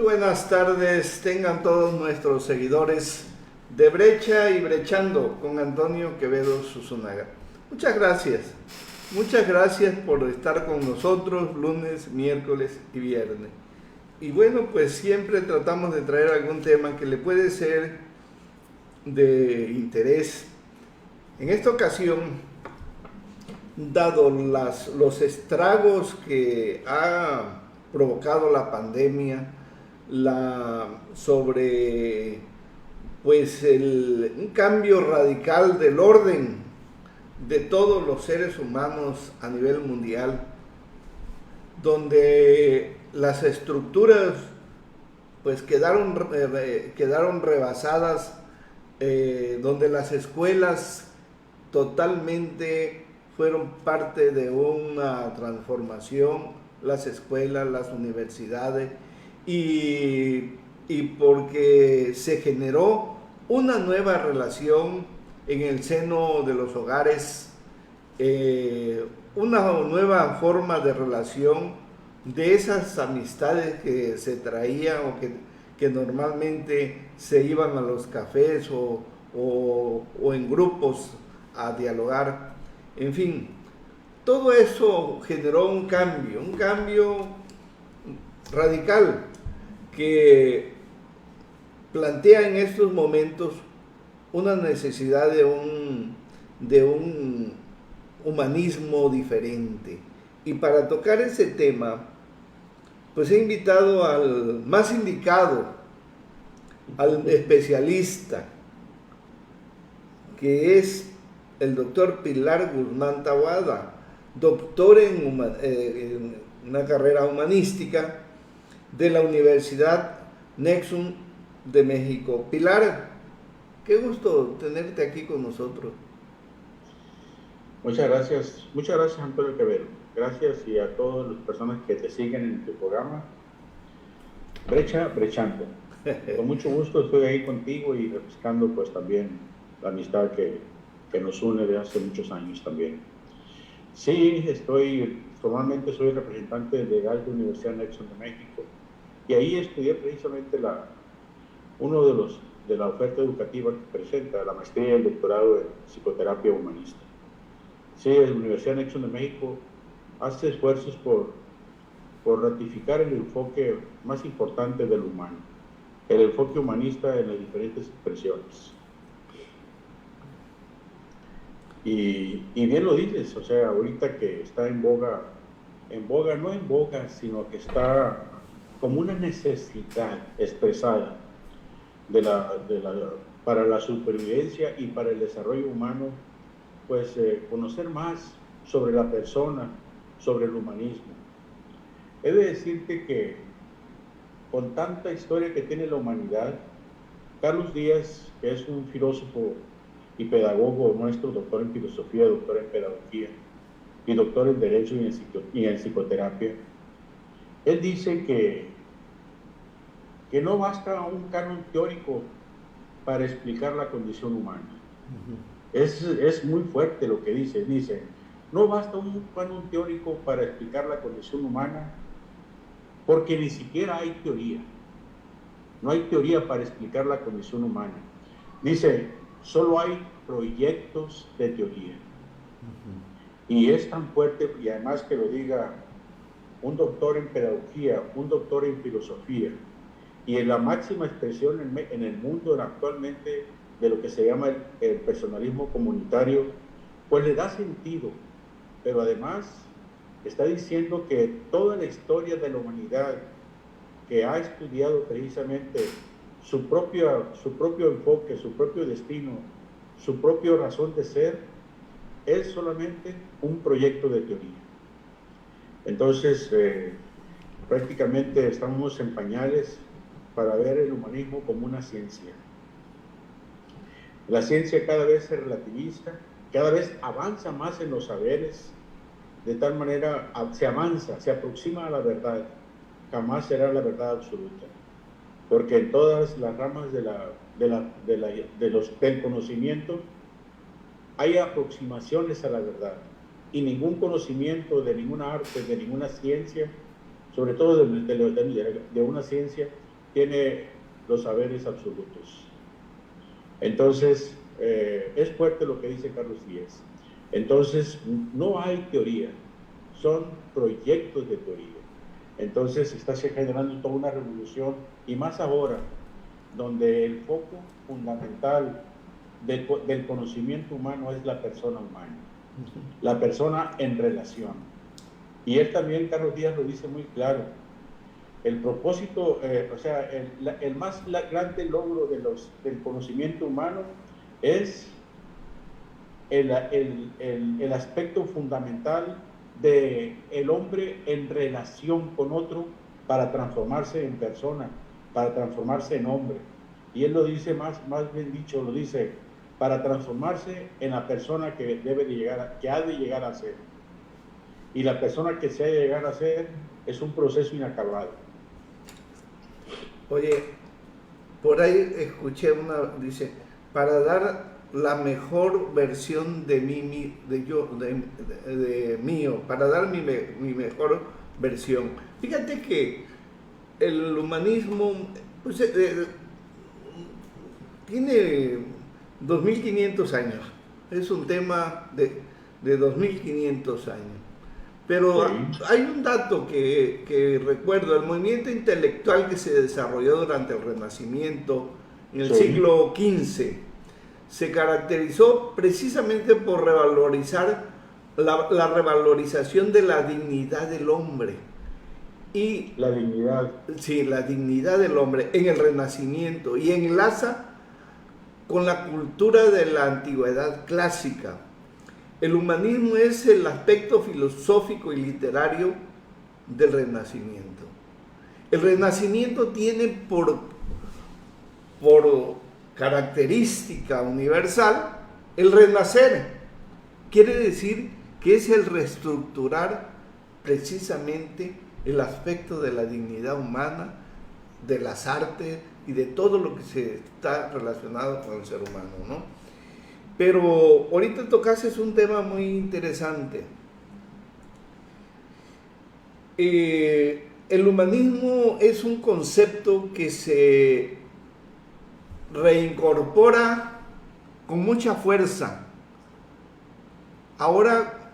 buenas tardes, tengan todos nuestros seguidores de Brecha y Brechando con Antonio Quevedo Susunaga. Muchas gracias por estar con nosotros lunes, miércoles y viernes. Y bueno, pues siempre tratamos de traer algún tema que le puede ser de interés. En esta ocasión, dado los estragos que ha provocado la pandemia, sobre pues un cambio radical del orden de todos los seres humanos a nivel mundial, donde las estructuras pues quedaron rebasadas, donde las escuelas totalmente fueron parte de una transformación, las escuelas, las universidades, y porque se generó una nueva relación en el seno de los hogares, una nueva forma de relación de esas amistades que se traían o que normalmente se iban a los cafés o en grupos a dialogar. En fin, todo eso generó un cambio radical que plantea en estos momentos una necesidad de un humanismo diferente. Y para tocar ese tema, pues he invitado al más indicado, al especialista, que es el doctor Pilar Guzmán Taboada, doctor en una carrera humanística de la Universidad Nexum de México. Pilar, qué gusto tenerte aquí con nosotros. Muchas gracias Antonio Quevedo. Gracias y a todas las personas que te siguen en tu programa Brechando. Con mucho gusto estoy ahí contigo y refrescando pues también la amistad que nos une de hace muchos años también. Sí, formalmente soy representante legal de la Universidad Nexum de México y ahí estudié precisamente uno de la oferta educativa que presenta la maestría y el doctorado en psicoterapia humanista. Sí, la Universidad Nexum de México hace esfuerzos por ratificar el enfoque más importante del humano, el enfoque humanista en las diferentes expresiones. Y bien lo dices, o sea, ahorita que está no en boga, sino que está como una necesidad expresada para la supervivencia y para el desarrollo humano, pues conocer más sobre la persona, sobre el humanismo. He de decirte que con tanta historia que tiene la humanidad, Carlos Díaz, que es un filósofo y pedagogo nuestro, doctor en filosofía, doctor en pedagogía y doctor en derecho y en psicoterapia, él dice que no basta un canon teórico para explicar la condición humana. Es muy fuerte lo que dice. Dice, no basta un canon teórico para explicar la condición humana porque ni siquiera hay teoría. No hay teoría para explicar la condición humana. Dice, solo hay proyectos de teoría. Y es tan fuerte, y además que lo diga un doctor en pedagogía, un doctor en filosofía, y en la máxima expresión en el mundo actualmente de lo que se llama el personalismo comunitario, pues le da sentido, pero además está diciendo que toda la historia de la humanidad que ha estudiado precisamente su propio enfoque, su propio destino, su propia razón de ser, es solamente un proyecto de teoría. Entonces, prácticamente estamos en pañales para ver el humanismo como una ciencia. La ciencia cada vez se relativiza, cada vez avanza más en los saberes, de tal manera se aproxima a la verdad, jamás será la verdad absoluta, porque en todas las ramas del conocimiento hay aproximaciones a la verdad, y ningún conocimiento de ninguna arte, de ninguna ciencia, sobre todo de una ciencia, tiene los saberes absolutos. Entonces, es fuerte lo que dice Carlos Díaz. Entonces, no hay teoría, son proyectos de teoría. Entonces, está generando toda una revolución, y más ahora, donde el foco fundamental del conocimiento humano es la persona humana, la persona en relación. Y él también, Carlos Díaz, lo dice muy claro. El propósito, el más grande logro del conocimiento humano es el aspecto fundamental del hombre en relación con otro para transformarse en persona, para transformarse en hombre. Y él lo dice más bien dicho, lo dice, para transformarse en la persona que ha de llegar a ser. Y la persona que se ha de llegar a ser es un proceso inacabado. Oye, por ahí escuché dice, para dar la mejor versión de mí, de mío, para dar mi mejor versión. Fíjate que el humanismo pues, tiene 2500 años, es un tema de 2500 años. Pero sí, hay un dato que recuerdo, el movimiento intelectual que se desarrolló durante el Renacimiento en el siglo XV se caracterizó precisamente por revalorizar la revalorización de la dignidad del hombre. Y la dignidad. Sí, la dignidad del hombre en el Renacimiento, y enlaza con la cultura de la antigüedad clásica. El humanismo es el aspecto filosófico y literario del Renacimiento. El Renacimiento tiene por característica universal el renacer. Quiere decir que es el reestructurar precisamente el aspecto de la dignidad humana, de las artes y de todo lo que se está relacionado con el ser humano, ¿no? Pero ahorita tocaste un tema muy interesante. El humanismo es un concepto que se reincorpora con mucha fuerza. Ahora,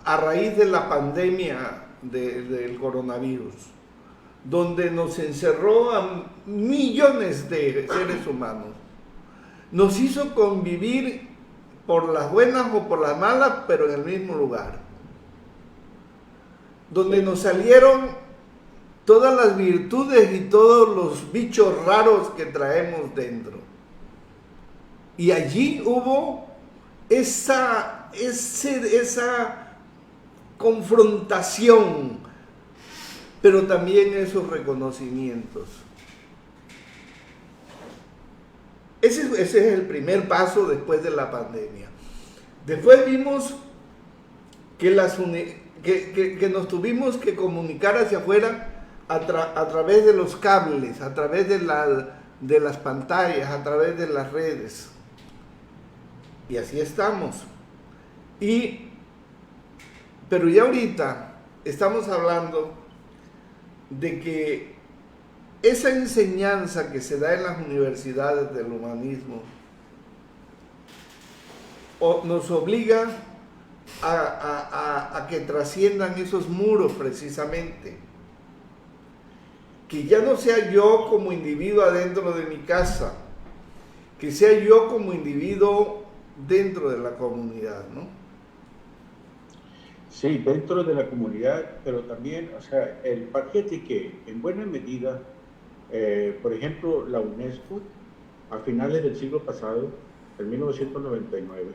a raíz de la pandemia del coronavirus, donde nos encerró a millones de seres humanos, nos hizo convivir por las buenas o por las malas, pero en el mismo lugar, donde nos salieron todas las virtudes y todos los bichos raros que traemos dentro. Y allí hubo esa confrontación, pero también esos reconocimientos. Ese es el primer paso después de la pandemia. Después vimos que nos tuvimos que comunicar hacia afuera a través de los cables, a través de las pantallas, a través de las redes. Y así estamos. Pero ya ahorita estamos hablando de que esa enseñanza que se da en las universidades del humanismo nos obliga a que trasciendan esos muros precisamente. Que ya no sea yo como individuo adentro de mi casa, que sea yo como individuo dentro de la comunidad, ¿no? Sí, dentro de la comunidad, pero también, o sea, el paquete que en buena medida, por ejemplo, la UNESCO, a finales del siglo pasado, en 1999,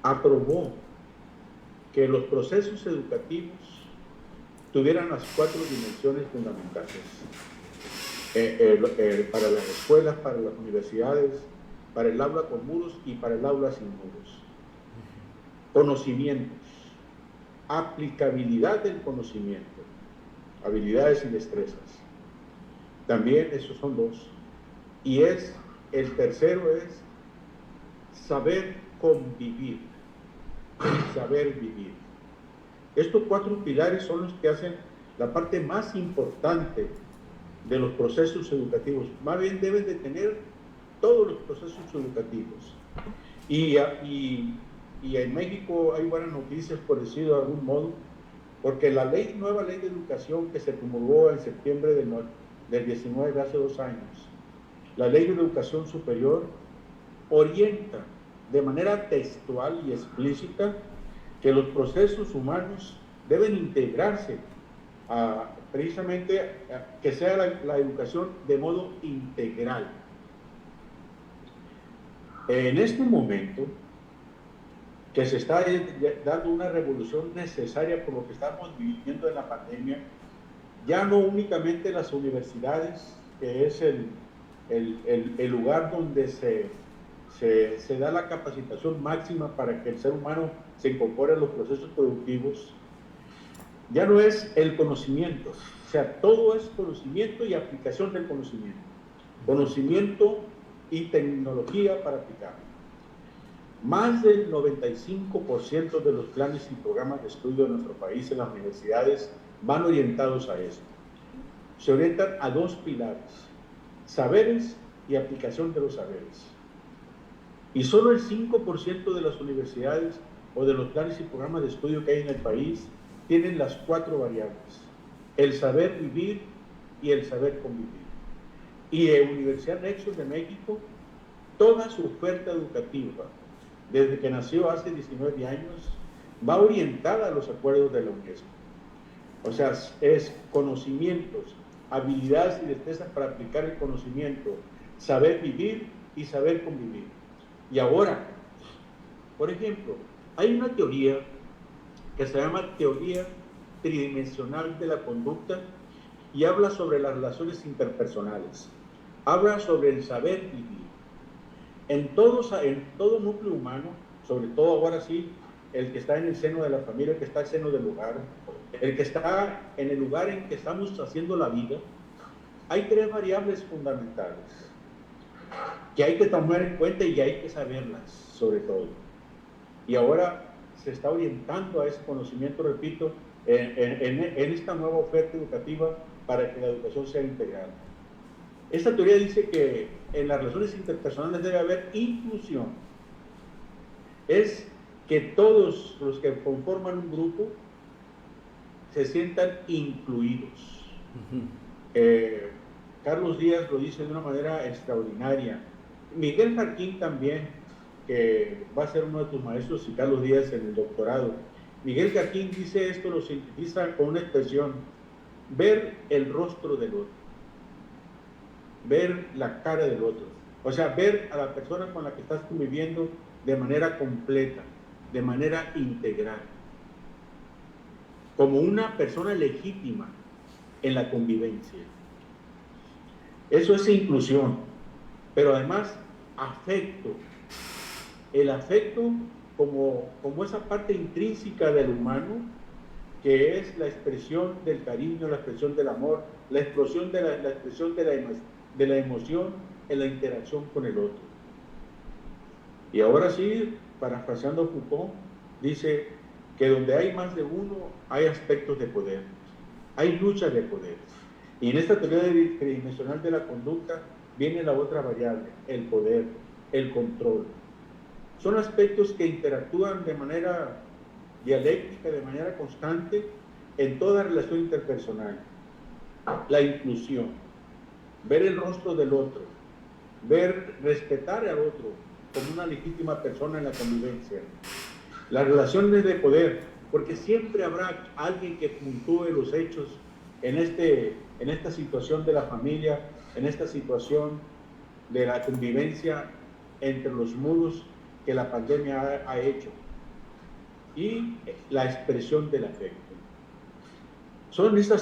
aprobó que los procesos educativos tuvieran las 4 dimensiones fundamentales para las escuelas, para las universidades, para el aula con muros y para el aula sin muros. Conocimientos, aplicabilidad del conocimiento, habilidades y destrezas. También esos son 2. Y el tercero es saber convivir, saber vivir. Estos 4 pilares son los que hacen la parte más importante de los procesos educativos, más bien deben de tener todos los procesos educativos. Y en México hay buenas noticias, por decirlo de algún modo, porque la nueva ley de educación que se promulgó en septiembre del 19, hace 2 años, la ley de educación superior, orienta de manera textual y explícita que los procesos humanos deben integrarse precisamente que sea la educación de modo integral. En este momento que se está dando una revolución necesaria por lo que estamos viviendo en la pandemia, ya no únicamente las universidades, que es el lugar donde se da la capacitación máxima para que el ser humano se incorpore a los procesos productivos, ya no es el conocimiento, o sea, todo es conocimiento y aplicación del conocimiento. Conocimiento y tecnología para aplicarlo. Más del 95% de los planes y programas de estudio de nuestro país en las universidades van orientados a eso. Se orientan a 2 pilares, saberes y aplicación de los saberes. Y solo el 5% de las universidades o de los planes y programas de estudio que hay en el país tienen las 4 variables, el saber vivir y el saber convivir. Y en Universidad Nexus de México, toda su oferta educativa, desde que nació hace 19 años, va orientada a los acuerdos de la UNESCO. O sea, es conocimientos, habilidades y destrezas para aplicar el conocimiento, saber vivir y saber convivir. Y ahora, por ejemplo, hay una teoría que se llama teoría tridimensional de la conducta y habla sobre las relaciones interpersonales, habla sobre el saber vivir. En todo núcleo humano, sobre todo ahora sí, el que está en el seno de la familia, el que está en el seno del hogar, el que está en el lugar en que estamos haciendo la vida, hay 3 variables fundamentales que hay que tomar en cuenta y hay que saberlas, sobre todo. Y ahora se está orientando a ese conocimiento, repito, en esta nueva oferta educativa para que la educación sea integral. Esta teoría dice que en las relaciones interpersonales debe haber inclusión. Es que todos los que conforman un grupo se sientan incluidos. Carlos Díaz lo dice de una manera extraordinaria. Miguel Jarquín también, que va a ser uno de tus maestros, y Carlos Díaz en el doctorado. Miguel Jarquín dice esto, lo sintetiza con una expresión: ver el rostro del otro, ver la cara del otro, o sea, ver a la persona con la que estás conviviendo de manera completa, de manera integral, como una persona legítima en la convivencia. Eso es inclusión, pero además afecto. El afecto como esa parte intrínseca del humano, que es la expresión del cariño, la expresión del amor, la expresión de la emoción en la interacción con el otro. Y ahora sí, parafraseando Foucault, dice que donde hay más de uno hay aspectos de poder, hay lucha de poder. Y en esta teoría tridimensional de la conducta viene la otra variable, el poder, el control. Son aspectos que interactúan de manera dialéctica, de manera constante en toda relación interpersonal. La inclusión, ver el rostro del otro, respetar al otro como una legítima persona en la convivencia. Las relaciones de poder, porque siempre habrá alguien que puntúe los hechos en esta situación de la familia, en esta situación de la convivencia entre los muros que la pandemia ha hecho, y la expresión del afecto. Son esta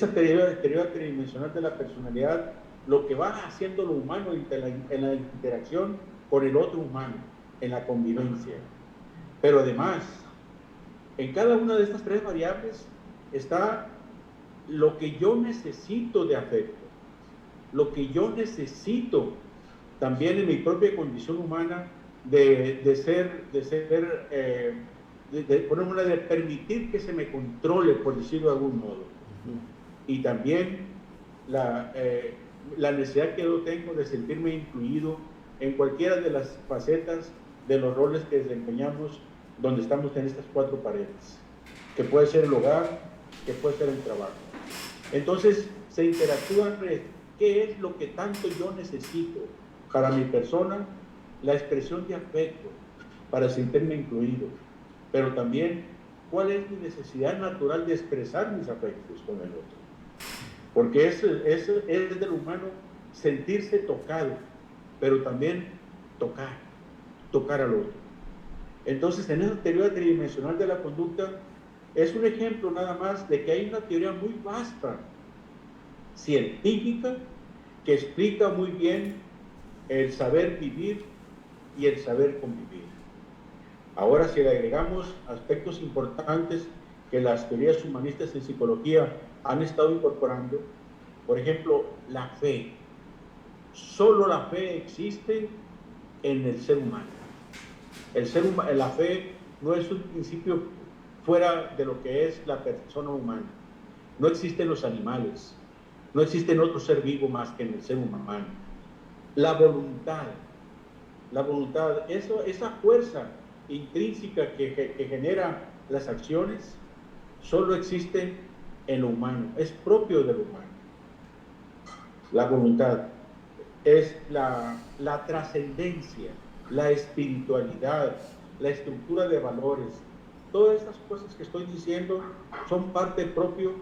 teoría tridimensional de la personalidad lo que va haciendo lo humano en la interacción con el otro humano, en la convivencia. Pero además, en cada una de estas 3 variables está lo que yo necesito de afecto, lo que yo necesito también en mi propia condición humana de permitir que se me controle, por decirlo de algún modo. Y también la necesidad que yo tengo de sentirme incluido en cualquiera de las facetas de los roles que desempeñamos donde estamos en estas cuatro paredes, que puede ser el hogar, que puede ser el trabajo. Entonces se interactúa en red. ¿Qué es lo que tanto yo necesito para mi persona? La expresión de afecto, para sentirme incluido, pero también cuál es mi necesidad natural de expresar mis afectos con el otro. Porque es del humano sentirse tocado, pero también tocar al otro. Entonces, en esa teoría tridimensional de la conducta, es un ejemplo nada más de que hay una teoría muy vasta, científica, que explica muy bien el saber vivir y el saber convivir. Ahora, si le agregamos aspectos importantes que las teorías humanistas en psicología han estado incorporando, por ejemplo, la fe. Solo la fe existe en el ser humano. La fe no es un principio fuera de lo que es la persona humana. No existen los animales, no existen otro ser vivo más que en el ser humano. La voluntad, esa fuerza intrínseca que genera las acciones, solo existe en lo humano, es propio de lo humano. La voluntad es la trascendencia, la espiritualidad, la estructura de valores. Todas estas cosas que estoy diciendo son parte propio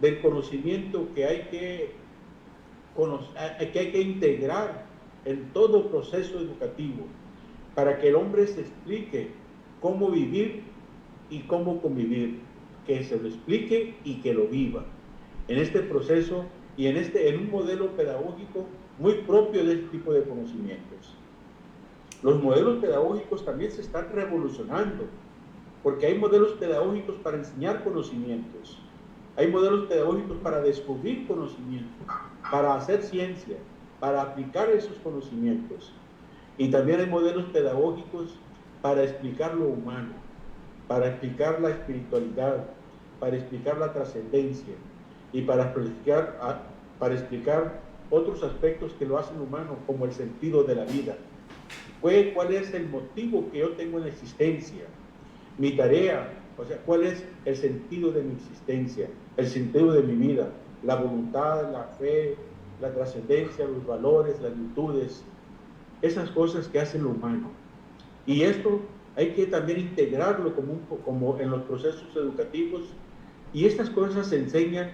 del conocimiento que hay que integrar en todo proceso educativo para que el hombre se explique cómo vivir y cómo convivir, que se lo explique y que lo viva en este proceso y en un modelo pedagógico muy propio de este tipo de conocimientos. Los modelos pedagógicos también se están revolucionando, porque hay modelos pedagógicos para enseñar conocimientos, hay modelos pedagógicos para descubrir conocimientos, para hacer ciencia, para aplicar esos conocimientos. Y también hay modelos pedagógicos para explicar lo humano, para explicar la espiritualidad, para explicar la trascendencia y para explicar otros aspectos que lo hacen humano, como el sentido de la vida. ¿Cuál es el motivo que yo tengo en la existencia? Mi tarea, o sea, ¿cuál es el sentido de mi existencia? El sentido de mi vida, la voluntad, la fe, la trascendencia, los valores, las virtudes, esas cosas que hacen lo humano. Y esto hay que también integrarlo como en los procesos educativos, y estas cosas se enseñan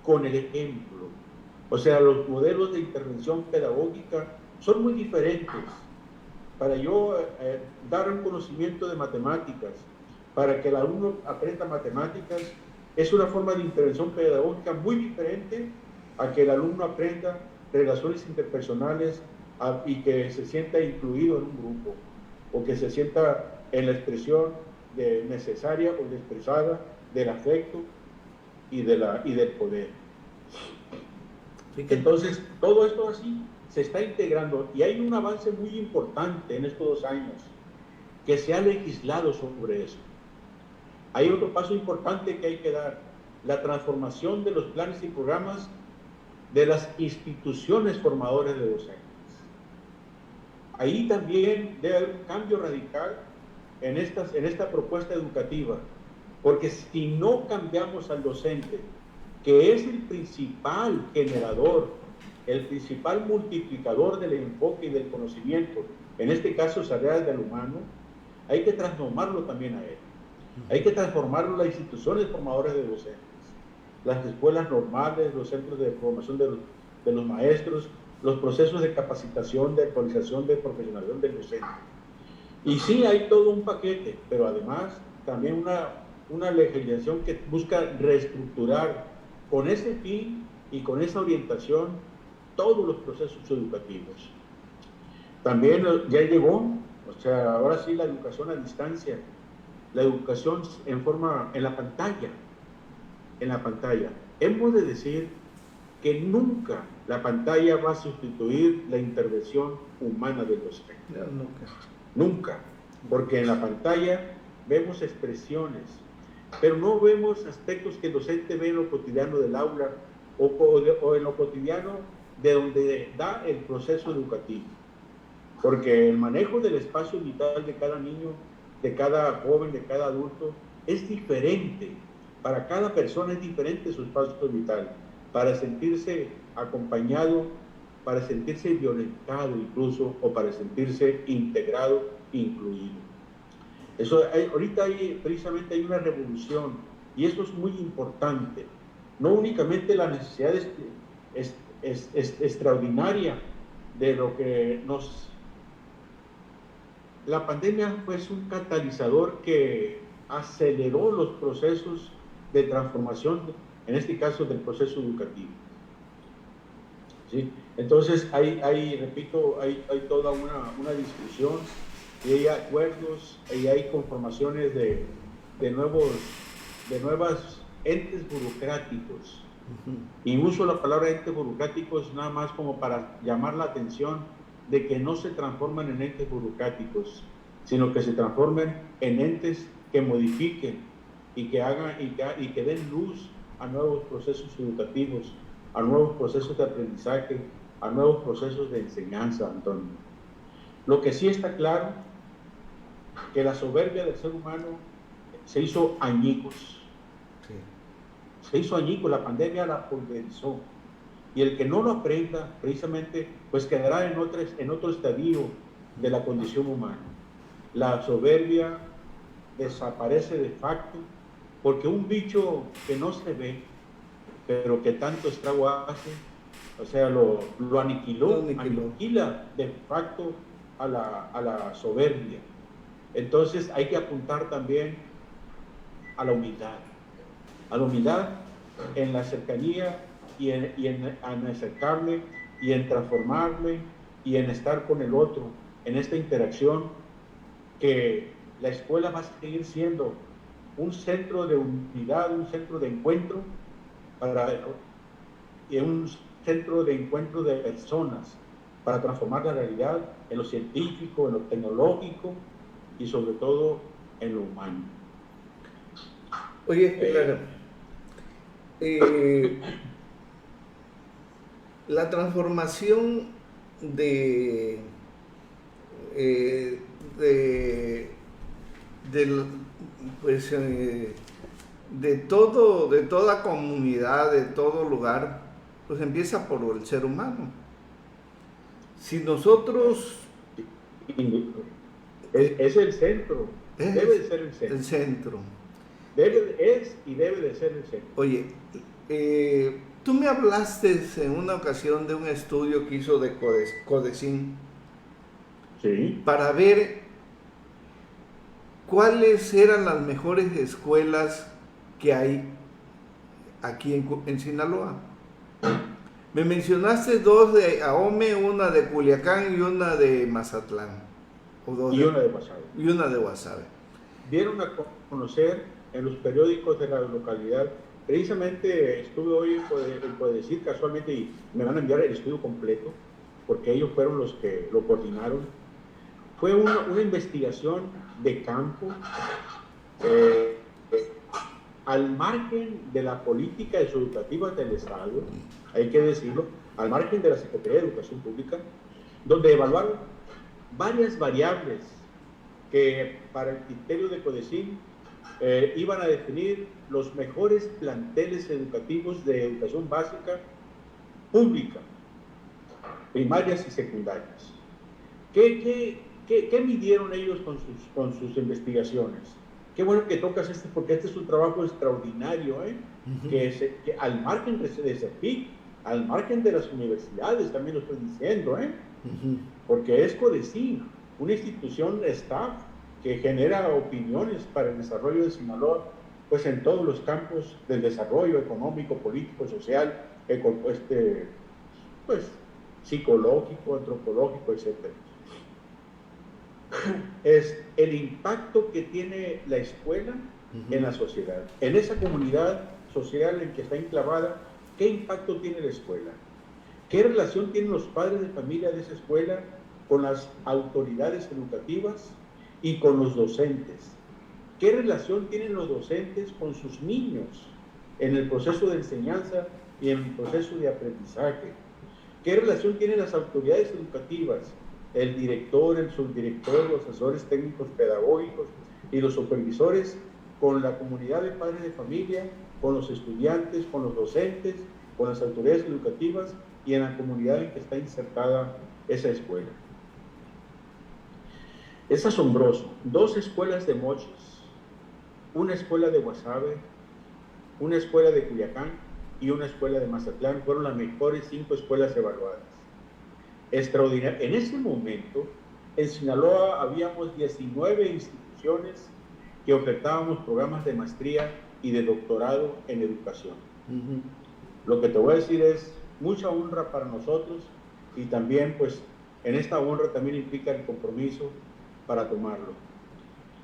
con el ejemplo. O sea, los modelos de intervención pedagógica son muy diferentes. Para yo dar un conocimiento de matemáticas, para que el alumno aprenda matemáticas, es una forma de intervención pedagógica muy diferente a que el alumno aprenda relaciones interpersonales y que se sienta incluido en un grupo, o que se sienta en la expresión necesaria o expresada del afecto y del poder. Entonces, todo esto así se está integrando, y hay un avance muy importante en estos 2 años que se ha legislado sobre eso. Hay otro paso importante que hay que dar: la transformación de los planes y programas de las instituciones formadoras de docentes. Ahí también debe haber un cambio radical en esta propuesta educativa, porque si no cambiamos al docente, que es el principal generador, el principal multiplicador del enfoque y del conocimiento, en este caso es áreas del humano, hay que transformarlo también a él. Hay que transformarlo las instituciones formadoras de docentes, las escuelas normales, los centros de formación de los maestros, los procesos de capacitación, de actualización, de profesionalización del docente. Y sí, hay todo un paquete, pero además también una legislación que busca reestructurar con ese fin y con esa orientación todos los procesos educativos. También ya llegó, o sea, ahora sí, la educación a distancia, la educación en la pantalla. Hemos de decir que nunca la pantalla va a sustituir la intervención humana del docente. No, Nunca, porque en la pantalla vemos expresiones, pero no vemos aspectos que el docente ve en lo cotidiano del aula o en lo cotidiano de donde da el proceso educativo. Porque el manejo del espacio vital de cada niño, de cada joven, de cada adulto, es diferente. Para cada persona es diferente su espacio vital. Para sentirse acompañado, para sentirse violentado incluso, o para sentirse integrado, incluido. Ahorita precisamente hay una revolución, y eso es muy importante. No únicamente la necesidad es extraordinaria de lo que nos... La pandemia fue un catalizador que aceleró los procesos de transformación, en este caso del proceso educativo. ¿Sí? Entonces repito, hay toda una discusión, y hay acuerdos, y hay conformaciones de nuevas entes burocráticos. Y uso la palabra entes burocráticos nada más como para llamar la atención de que no se transforman en entes burocráticos, sino que se transformen en entes que modifiquen y que hagan y que den luz a nuevos procesos educativos, a nuevos procesos de aprendizaje, a nuevos procesos de enseñanza, Antonio. Lo que sí está claro, que la soberbia del ser humano se hizo añicos. Sí. Se hizo añicos, la pandemia la pulverizó. Y el que no lo aprenda, precisamente, pues quedará en otro estadio de la condición humana. La soberbia desaparece de facto, porque un bicho que no se ve, pero que tanto estrago hace, o sea, lo aniquila de facto a la soberbia. Entonces hay que apuntar también a la humildad en la cercanía y en acercarle y en transformarle y en estar con el otro, en esta interacción, que la escuela va a seguir siendo un centro de unidad, un centro de encuentro y un centro de encuentro de personas para transformar la realidad en lo científico, en lo tecnológico y sobre todo en lo humano. Oye, claro, la transformación de toda comunidad, de todo lugar, pues empieza por el ser humano. Si nosotros... Es el centro, debe de ser el centro. El centro. Es y debe de ser el centro. Oye, tú me hablaste en una ocasión de un estudio que hizo de Codecin. Sí. Para ver cuáles eran las mejores escuelas que hay aquí en Sinaloa. Me mencionaste dos de Ahome, una de Culiacán y una de Mazatlán. Una de Guasave. Y una de Guasave. Dieron a conocer en los periódicos de la localidad. Precisamente estuve hoy en Codecin casualmente, y me van a enviar el estudio completo, porque ellos fueron los que lo coordinaron. Fue una investigación de campo al margen de la política educativa del Estado, hay que decirlo, al margen de la Secretaría de Educación Pública, donde evaluaron varias variables que para el criterio de Codecin iban a definir los mejores planteles educativos de educación básica pública, primarias y secundarias. ¿Qué midieron ellos con sus investigaciones? Qué bueno que tocas porque este es un trabajo extraordinario, que al margen de CEPIC, al margen de las universidades, también lo estoy diciendo, porque es Codecin, una institución staff que genera opiniones para el desarrollo de Sinaloa, pues en todos los campos del desarrollo económico, político, social, pues psicológico, antropológico, etc. Es el impacto que tiene la escuela en la sociedad, en esa comunidad social en que está enclavada. ¿Qué impacto tiene la escuela? ¿Qué relación tienen los padres de familia de esa escuela con las autoridades educativas y con los docentes? ¿Qué relación tienen los docentes con sus niños? en el proceso de enseñanza y en el proceso de aprendizaje. ¿Qué relación tienen las autoridades educativas, el director, el subdirector, los asesores técnicos pedagógicos y los supervisores con la comunidad de padres de familia, con los estudiantes, con los docentes, con las autoridades educativas y en la comunidad en que está insertada esa escuela? Es asombroso. 2 escuelas de Mochis, una escuela de Guasave, una escuela de Culiacán y una escuela de Mazatlán fueron las mejores 5 escuelas evaluadas. Extraordinario. En ese momento, en Sinaloa habíamos 19 instituciones que ofertábamos programas de maestría y de doctorado en educación. Lo que te voy a decir es mucha honra para nosotros y también, pues, en esta honra también implica el compromiso para tomarlo.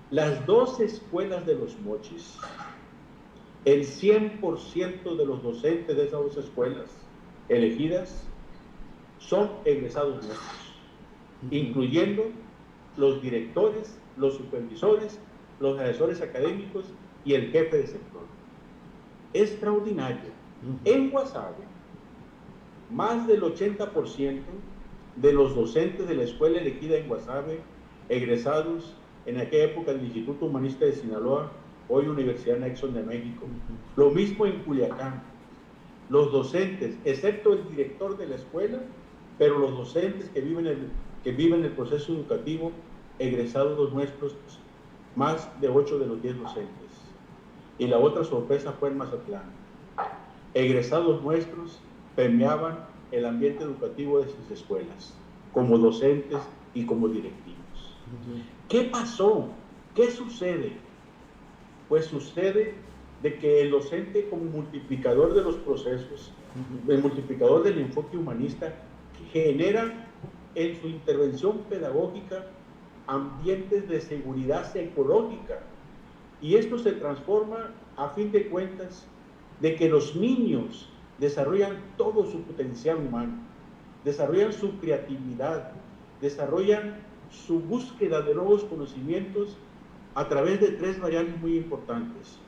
Las 2 escuelas de los Mochis, el 100% de los docentes de esas 2 escuelas elegidas son egresados nuestros, incluyendo los directores, los supervisores, los asesores académicos y el jefe de sector. Extraordinario. En Guasave, más del 80% de los docentes de la escuela elegida en Guasave, egresados en aquella época del Instituto Humanista de Sinaloa, hoy Universidad Nexon de México. Lo mismo en Culiacán. Los docentes, excepto el director de la escuela, pero los docentes que viven el proceso educativo, egresados los nuestros, más de 8 de los 10 docentes. Y la otra sorpresa fue en Mazatlán. Egresados nuestros permeaban el ambiente educativo de sus escuelas, como docentes y como directivos. ¿Qué pasó? ¿Qué sucede? Pues sucede de que el docente, como multiplicador de los procesos, el multiplicador del enfoque humanista, genera en su intervención pedagógica ambientes de seguridad psicológica, y esto se transforma a fin de cuentas de que los niños desarrollan todo su potencial humano, desarrollan su creatividad, desarrollan su búsqueda de nuevos conocimientos a través de 3 variables muy importantes: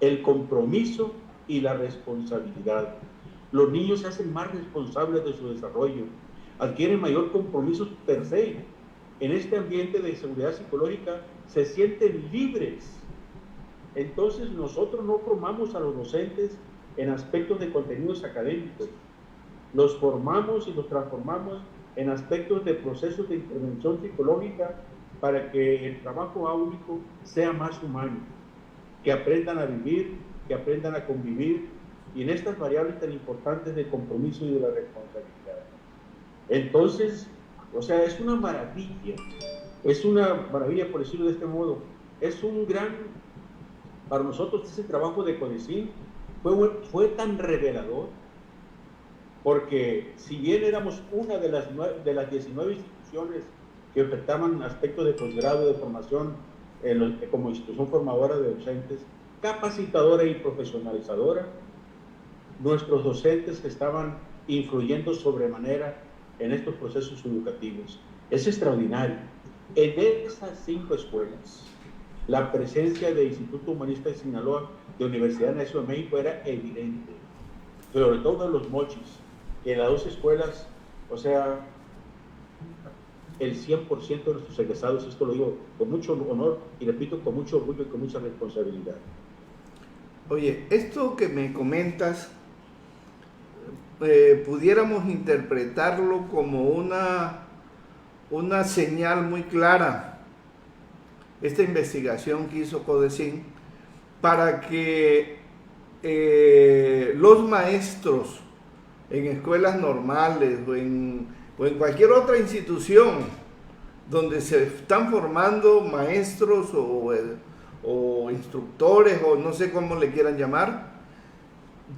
el compromiso y la responsabilidad. Los niños se hacen más responsables de su desarrollo, adquieren mayor compromiso per se. En este ambiente de seguridad psicológica se sienten libres. Entonces nosotros no formamos a los docentes en aspectos de contenidos académicos, los formamos y los transformamos en aspectos de procesos de intervención psicológica para que el trabajo áulico sea más humano, que aprendan a vivir, que aprendan a convivir, y en estas variables tan importantes del compromiso y de la responsabilidad. Entonces, o sea, es una maravilla por decirlo de este modo. Es un gran, para nosotros ese trabajo de CONECYT fue tan revelador, porque si bien éramos una de las 19 instituciones que ofertaban aspectos de posgrado, de formación como institución formadora de docentes, capacitadora y profesionalizadora, nuestros docentes estaban influyendo sobremanera en estos procesos educativos. Es extraordinario. En esas 5 escuelas, la presencia del Instituto Humanista de Sinaloa, de Universidad Nexon de México, era evidente, sobre todo en los Mochis, que en las 2 escuelas, o sea, el 100% de nuestros egresados, esto lo digo con mucho honor y repito, con mucho orgullo y con mucha responsabilidad. Oye, esto que me comentas, pudiéramos interpretarlo como una señal muy clara, esta investigación que hizo CONECYT, para que los maestros en escuelas normales o en cualquier otra institución donde se están formando maestros o instructores, o no sé cómo le quieran llamar,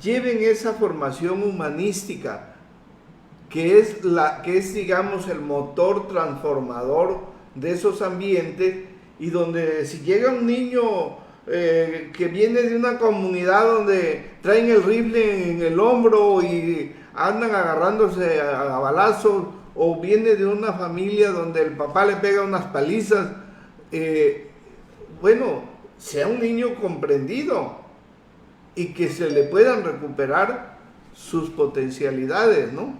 lleven esa formación humanística que es digamos el motor transformador de esos ambientes, y donde si llega un niño que viene de una comunidad donde traen el rifle en el hombro y andan agarrándose a balazos, o viene de una familia donde el papá le pega unas palizas, bueno, sea un niño comprendido, y que se le puedan recuperar sus potencialidades, ¿no?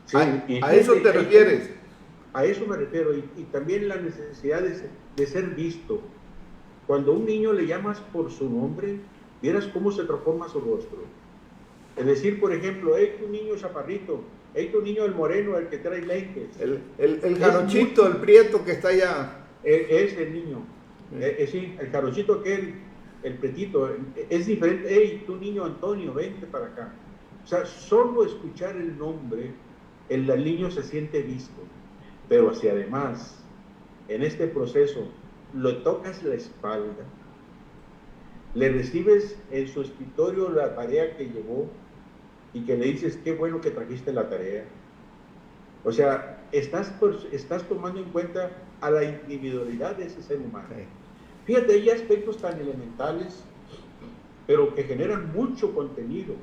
Sí, A eso te refieres. A eso me refiero, y también la necesidad de ser visto. Cuando a un niño le llamas por su nombre, vieras cómo se transforma su rostro. Es decir, por ejemplo, hey, tu niño chaparrito, hey, tu niño el moreno, el que trae lentes. El jarochito, el prieto que está allá. Es el niño. Sí, el jarochito aquel, el pretito, es diferente. Hey, tu niño Antonio, vente para acá. O sea, solo escuchar el nombre, el niño se siente visto. Pero si además, en este proceso, lo tocas la espalda, le recibes en su escritorio la tarea que llevó y que le dices, qué bueno que trajiste la tarea. O sea, estás tomando en cuenta a la individualidad de ese ser humano. Sí. Fíjate, hay aspectos tan elementales, pero que generan mucho contenido.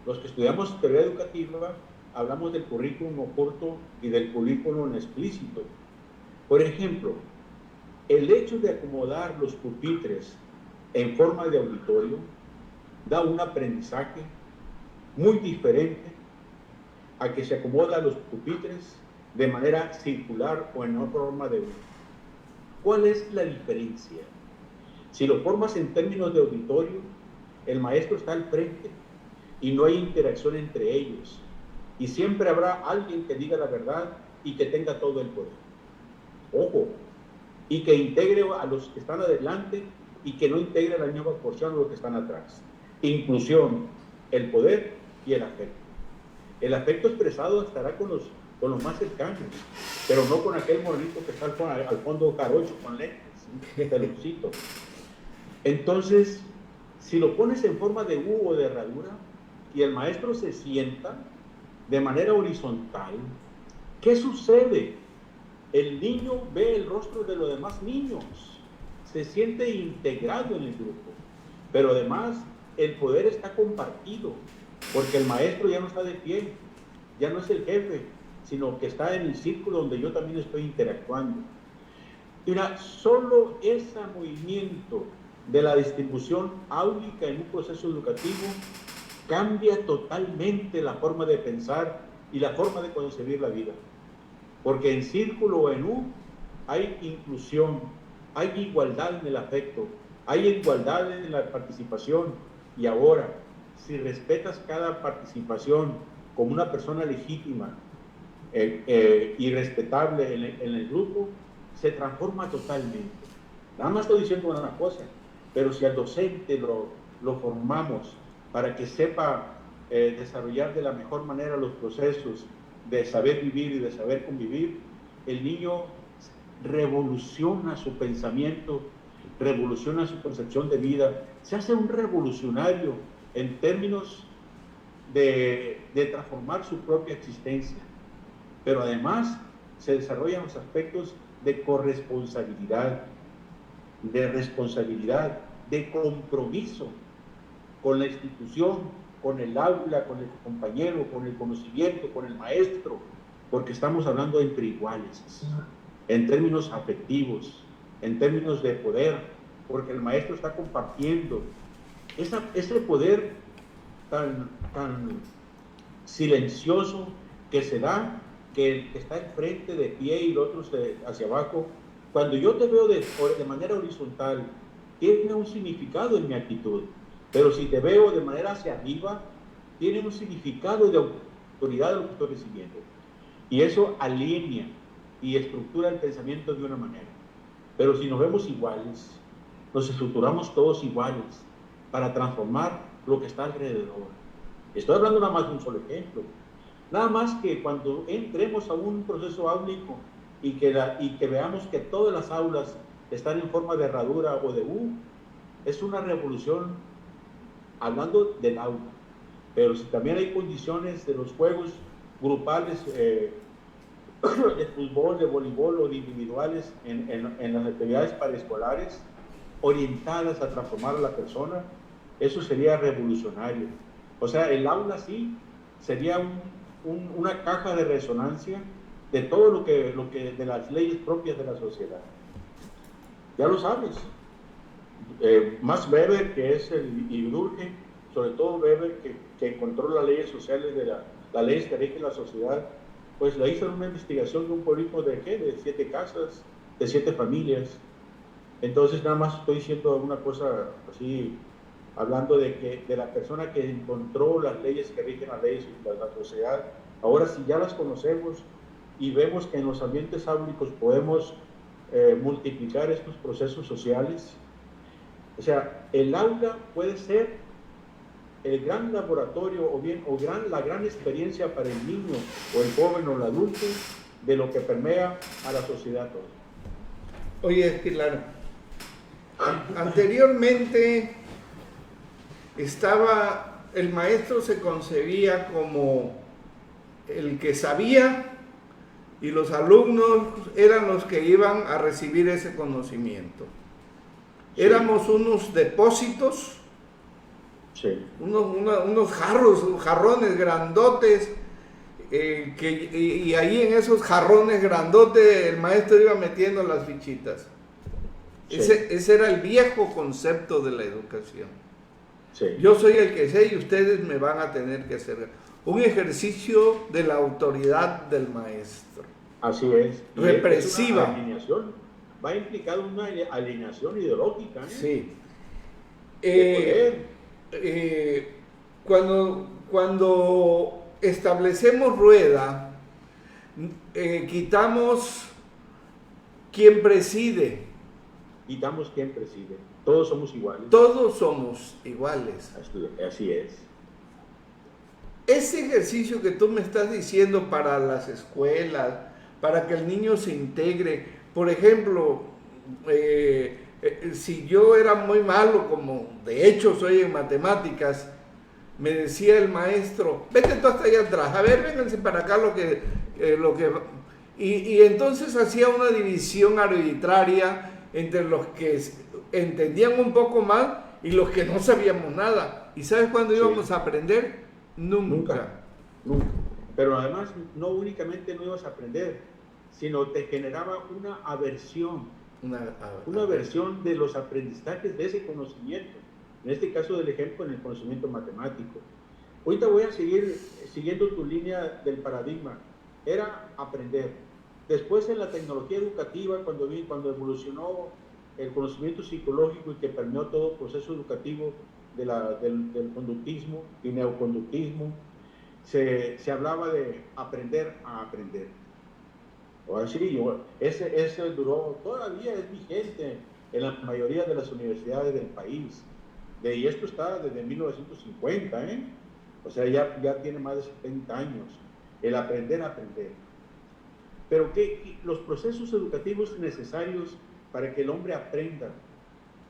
Los que estudiamos teoría educativa, hablamos del currículum oculto y del currículum explícito. Por ejemplo, el hecho de acomodar los pupitres en forma de auditorio da un aprendizaje muy diferente a que se acomoda los pupitres de manera circular o en una forma de U. ¿Cuál es la diferencia? Si lo formas en términos de auditorio, el maestro está al frente y no hay interacción entre ellos. Y siempre habrá alguien que diga la verdad y que tenga todo el poder. Ojo, y que integre a los que están adelante y que no integre la misma porción a los que están atrás. Inclusión, el poder y el afecto. El afecto expresado estará con los más cercanos, pero no con aquel morenito que está al fondo carocho con lentes, peloncito. Entonces, si lo pones en forma de U o de herradura y el maestro se sienta de manera horizontal, ¿qué sucede? El niño ve el rostro de los demás niños, se siente integrado en el grupo, pero además el poder está compartido, porque el maestro ya no está de pie, ya no es el jefe, sino que está en el círculo donde yo también estoy interactuando. Mira, solo ese movimiento de la distribución áulica en un proceso educativo cambia totalmente la forma de pensar y la forma de concebir la vida. Porque en círculo o en U hay inclusión, hay igualdad en el afecto, hay igualdad en la participación. Y ahora, si respetas cada participación como una persona legítima y respetable en el grupo, se transforma totalmente. Nada más estoy diciendo una cosa, pero si al docente lo formamos para que sepa desarrollar de la mejor manera los procesos de saber vivir y de saber convivir, el niño revoluciona su pensamiento, revoluciona su concepción de vida, se hace un revolucionario en términos de transformar su propia existencia, pero además se desarrollan los aspectos de corresponsabilidad, de responsabilidad, de compromiso con la institución, con el aula, con el compañero, con el conocimiento, con el maestro, porque estamos hablando entre iguales, en términos afectivos, en términos de poder, porque el maestro está compartiendo ese poder tan silencioso que se da, que el que está enfrente de pie y el otro hacia abajo. Cuando yo te veo de manera horizontal, tiene un significado en mi actitud, pero si te veo de manera hacia arriba, tiene un significado de autoridad de lo que estoy recibiendo. Y eso alinea y estructura el pensamiento de una manera. Pero si nos vemos iguales, nos estructuramos todos iguales para transformar lo que está alrededor. Estoy hablando nada más de un solo ejemplo. Nada más que cuando entremos a un proceso áulico y que veamos que todas las aulas están en forma de herradura o de U, es una revolución hablando del aula. Pero si también hay condiciones de los juegos grupales de fútbol, de voleibol o de individuales en las actividades paraescolares orientadas a transformar a la persona, eso sería revolucionario. O sea, el aula sí sería una caja de resonancia de todo lo que de las leyes propias de la sociedad. Ya lo sabes. más Weber, que es el Idurge, sobre todo Weber, que controla las leyes sociales de las leyes que rigen la sociedad, pues le hizo una investigación de un pueblito de 7 casas, de 7 familias. Entonces nada más estoy diciendo una cosa así, hablando de la persona que encontró las leyes que rigen las leyes de la sociedad. Ahora, si ya las conocemos y vemos que en los ambientes áulicos podemos multiplicar estos procesos sociales, o sea, el aula puede ser el gran laboratorio la gran experiencia para el niño o el joven o el adulto de lo que permea a la sociedad toda. Oye, Pilar, anteriormente el maestro se concebía como el que sabía y los alumnos eran los que iban a recibir ese conocimiento. Sí. Éramos unos depósitos, sí, unos jarrones grandotes, y ahí en esos jarrones grandotes el maestro iba metiendo las fichitas. Sí. Ese era el viejo concepto de la educación. Sí. Yo soy el que sé y ustedes me van a tener que hacer un ejercicio de la autoridad del maestro. Así es. Represiva. Es una alineación. Va a implicar una alineación ideológica. Sí. Cuando establecemos rueda, quitamos quien preside. Quitamos quien preside. Todos somos iguales. Todos somos iguales. Así es. Ese ejercicio que tú me estás diciendo para las escuelas, para que el niño se integre, por ejemplo, si yo era muy malo, como de hecho soy en matemáticas, me decía el maestro, vete tú hasta allá atrás, a ver, vénganse para acá y entonces hacía una división arbitraria entre los que entendían un poco más y los que no sabíamos nada. ¿Y sabes cuándo íbamos a aprender? Nunca. Pero además, no únicamente no ibas a aprender, sino te generaba una aversión. Una aversión de los aprendizajes de ese conocimiento. En este caso del ejemplo, en el conocimiento matemático. Ahorita voy a seguir siguiendo tu línea del paradigma. Era aprender. Después en la tecnología educativa, cuando evolucionó el conocimiento psicológico y que permeó todo el proceso educativo del conductismo y neoconductismo, se hablaba de aprender a aprender. Ahora sí, ese duró, todavía es vigente en la mayoría de las universidades del país. Y esto está desde 1950, o sea, ya tiene más de 70 años, el aprender a aprender. Pero los procesos educativos necesarios para que el hombre aprenda,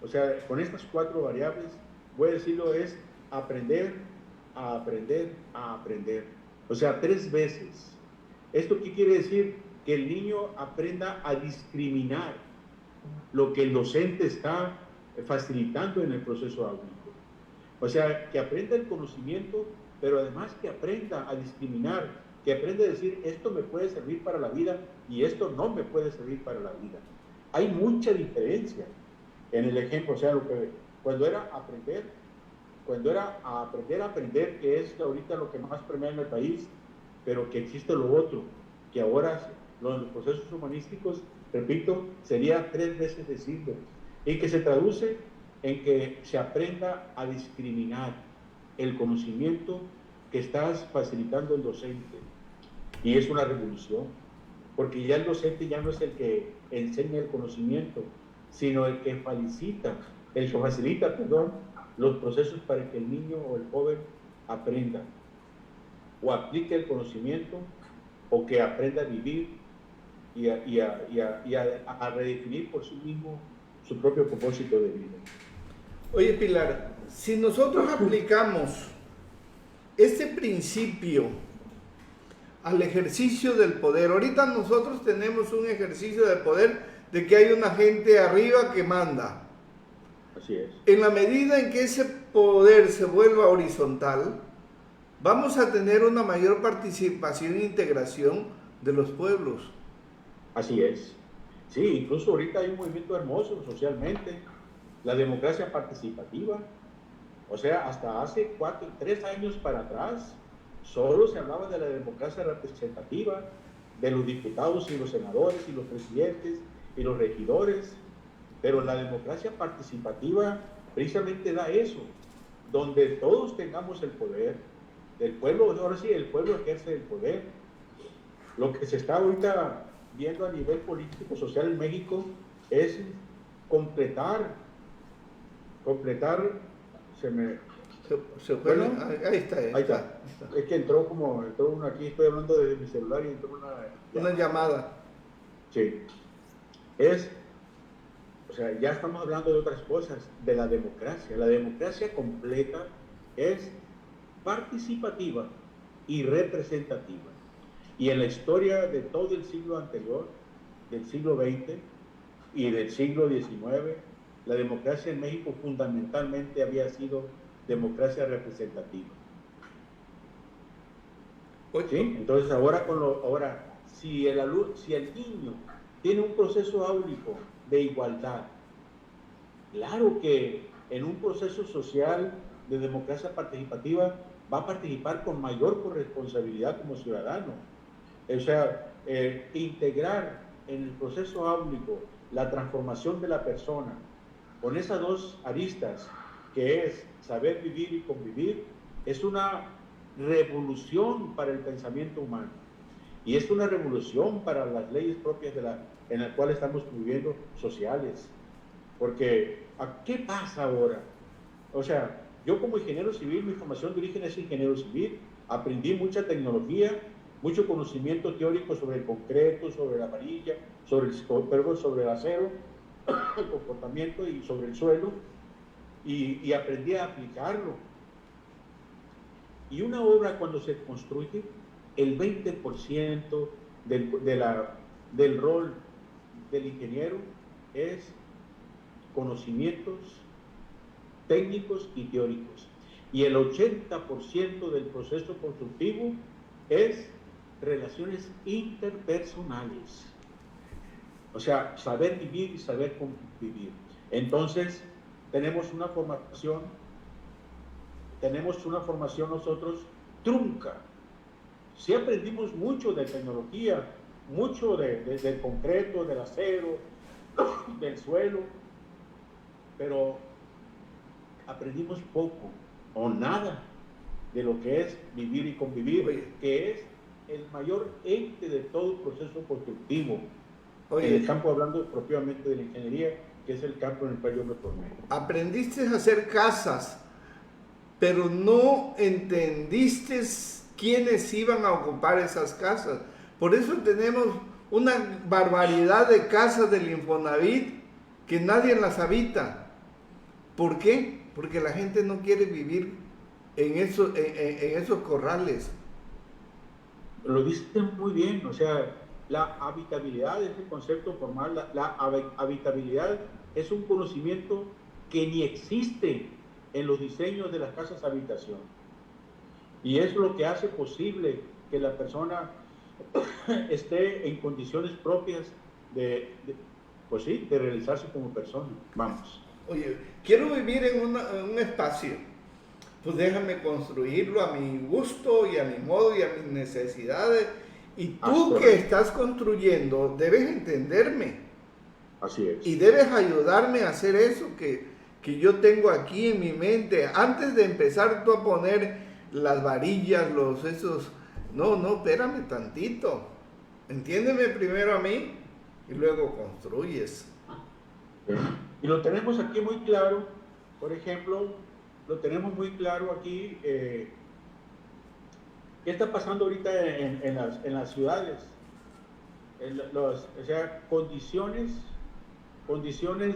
o sea, con estas 4 variables, voy a decirlo, es aprender a aprender a aprender. O sea, 3 veces. ¿Esto qué quiere decir? Que el niño aprenda a discriminar lo que el docente está facilitando en el proceso áulico. O sea, que aprenda el conocimiento, pero además que aprenda a discriminar, que aprenda a decir, esto me puede servir para la vida y esto no me puede servir para la vida. Hay mucha diferencia en el ejemplo, o sea, cuando era a aprender, que es ahorita lo que más premia en el país, pero que existe lo otro, que ahora los procesos humanísticos, repito, sería 3 veces decirlo, y que se traduce en que se aprenda a discriminar el conocimiento que estás facilitando el docente. Y es una revolución, porque ya el docente ya no es el que enseña el conocimiento, sino el que facilita, los procesos para que el niño o el joven aprenda, o aplique el conocimiento, o que aprenda a vivir y a redefinir por sí mismo su propio propósito de vida. Oye, Pilar, si nosotros aplicamos este principio al ejercicio del poder, ahorita nosotros tenemos un ejercicio de poder de que hay una gente arriba que manda. Así es. En la medida en que ese poder se vuelva horizontal, vamos a tener una mayor participación e integración de los pueblos. Así es. Sí, incluso ahorita hay un movimiento hermoso socialmente, la democracia participativa. O sea, hasta hace 3 años para atrás, solo se hablaba de la democracia representativa, de los diputados y los senadores y los presidentes y los regidores, pero la democracia participativa precisamente da eso, donde todos tengamos el poder del pueblo. Ahora sí, el pueblo ejerce el poder. Lo que se está ahorita viendo a nivel político social en México es completar, bueno, ahí está. Es que entró uno aquí, estoy hablando de mi celular y entró una llamada. Sí. O sea, ya estamos hablando de otras cosas, de la democracia. La democracia completa es participativa y representativa. Y en la historia de todo el siglo anterior, del siglo XX y del siglo XIX, la democracia en México fundamentalmente había sido democracia representativa. ¿Sí? Entonces ahora si el niño tiene un proceso áulico de igualdad, claro que en un proceso social de democracia participativa va a participar con mayor corresponsabilidad como ciudadano. O sea, integrar en el proceso áulico la transformación de la persona con esas dos aristas, que es saber vivir y convivir, es una revolución para el pensamiento humano y es una revolución para las leyes propias en las cuales estamos viviendo sociales. Porque, ¿qué pasa ahora? O sea, yo como ingeniero civil, mi formación de origen es ingeniero civil, aprendí mucha tecnología, mucho conocimiento teórico sobre el concreto, sobre la varilla, sobre el acero, el comportamiento y sobre el suelo, y aprendí a aplicarlo. Y una obra, cuando se construye, el 20% del rol del ingeniero es conocimientos técnicos y teóricos, y el 80% del proceso constructivo es relaciones interpersonales. O sea, saber vivir y saber convivir. Entonces, tenemos una formación nosotros trunca. Sí aprendimos mucho de tecnología, mucho del concreto, del acero, del suelo, pero aprendimos poco o nada de lo que es vivir y convivir, que es el mayor ente de todo el proceso constructivo. En el campo, hablando propiamente de la ingeniería, que es el campo en el cual yo me formé. Aprendiste a hacer casas, pero no entendiste quiénes iban a ocupar esas casas. Por eso tenemos una barbaridad de casas del Infonavit que nadie las habita. ¿Por qué? Porque la gente no quiere vivir en esos corrales. Lo dicen muy bien, o sea, la habitabilidad es el concepto formal. La habitabilidad es un conocimiento que ni existe en los diseños de las casas habitación, y es lo que hace posible que la persona esté en condiciones propias de realizarse como persona. Vamos. Oye, quiero vivir en un espacio, pues déjame construirlo a mi gusto y a mi modo y a mis necesidades. Y tú que estás construyendo debes entenderme. Así es. Y debes ayudarme a hacer eso que yo tengo aquí en mi mente. Antes de empezar tú a poner las varillas, No, espérame tantito. Entiéndeme primero a mí y luego construyes. Y lo tenemos aquí muy claro, por ejemplo, lo tenemos muy claro aquí. ¿Qué está pasando ahorita en las ciudades? O sea, condiciones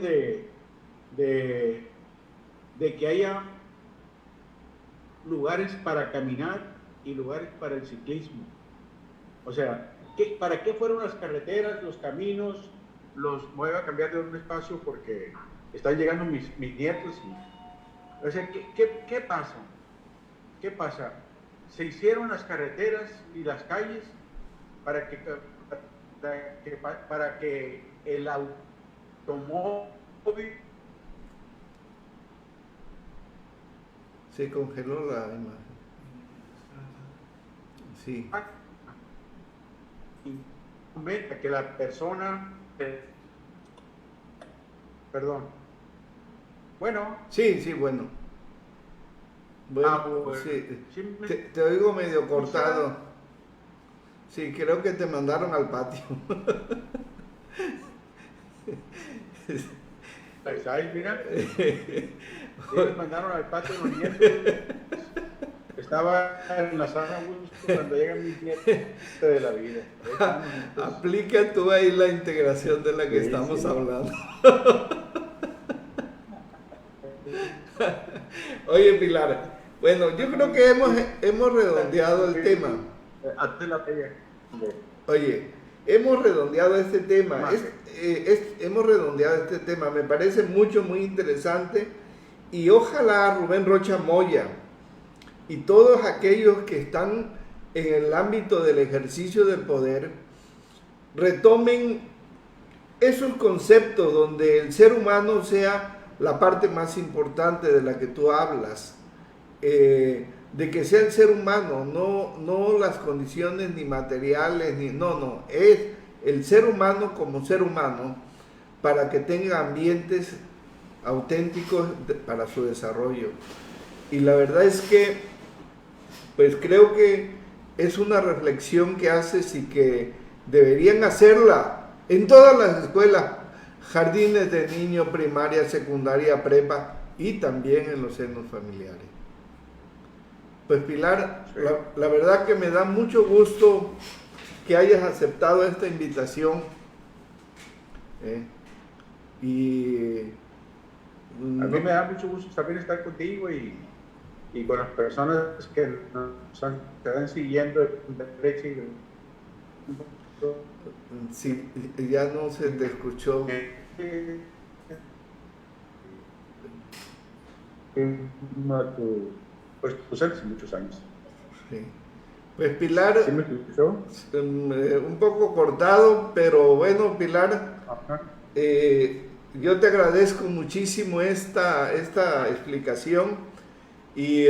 de que haya lugares para caminar y lugares para el ciclismo. O sea, ¿para qué fueron las carreteras, los caminos? Voy a cambiar de un espacio porque están llegando mis nietos. O sea, ¿qué pasa? ¿Qué pasa? Se hicieron las carreteras y las calles para que el automóvil Se congeló la imagen. Sí. Comenta que la persona, perdón, bueno. Sí, sí, bueno. Bueno, Pues, sí. sí Te oigo medio cortado. Sí, creo que te mandaron al patio. Pues ahí, mira. Ellos mandaron al patio de los nietos. Estaba en la sala justo cuando llegan mis nietos de la vida. Aplica tú ahí la integración de la que estamos hablando. Oye, Pilar, bueno, yo creo que hemos redondeado el tema. Oye, hemos redondeado este tema. Hemos redondeado este tema. Me parece muy interesante. Y ojalá Rubén Rocha Moya y todos aquellos que están en el ámbito del ejercicio del poder retomen esos conceptos donde el ser humano sea la parte más importante de la que tú hablas, de que sea el ser humano, no las condiciones ni materiales, no, es el ser humano como ser humano para que tenga ambientes auténticos para su desarrollo. Y la verdad es que, pues creo que es una reflexión que haces y que deberían hacerla en todas las escuelas, jardines de niños, primaria, secundaria, prepa y también en los senos familiares. Pues Pilar, sí, la verdad que me da mucho gusto que hayas aceptado esta invitación. Y a mí me da mucho gusto también estar contigo y con las personas que nos están siguiendo. Sí, ya no se te escuchó. Pues hace muchos años. Sí. Pues Pilar, ¿sí me escuchó? Un poco cortado, pero bueno, Pilar, yo te agradezco muchísimo esta explicación y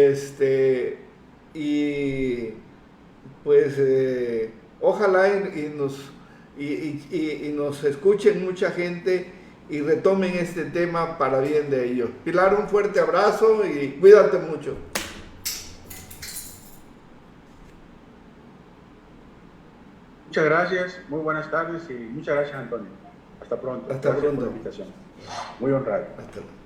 pues ojalá y nos escuchen mucha gente y retomen este tema para bien de ellos. Pilar, un fuerte abrazo y cuídate mucho. Muchas gracias, muy buenas tardes y muchas gracias, Antonio. Hasta pronto. Hasta pronto. Por la invitación. Muy honrado. Hasta pronto.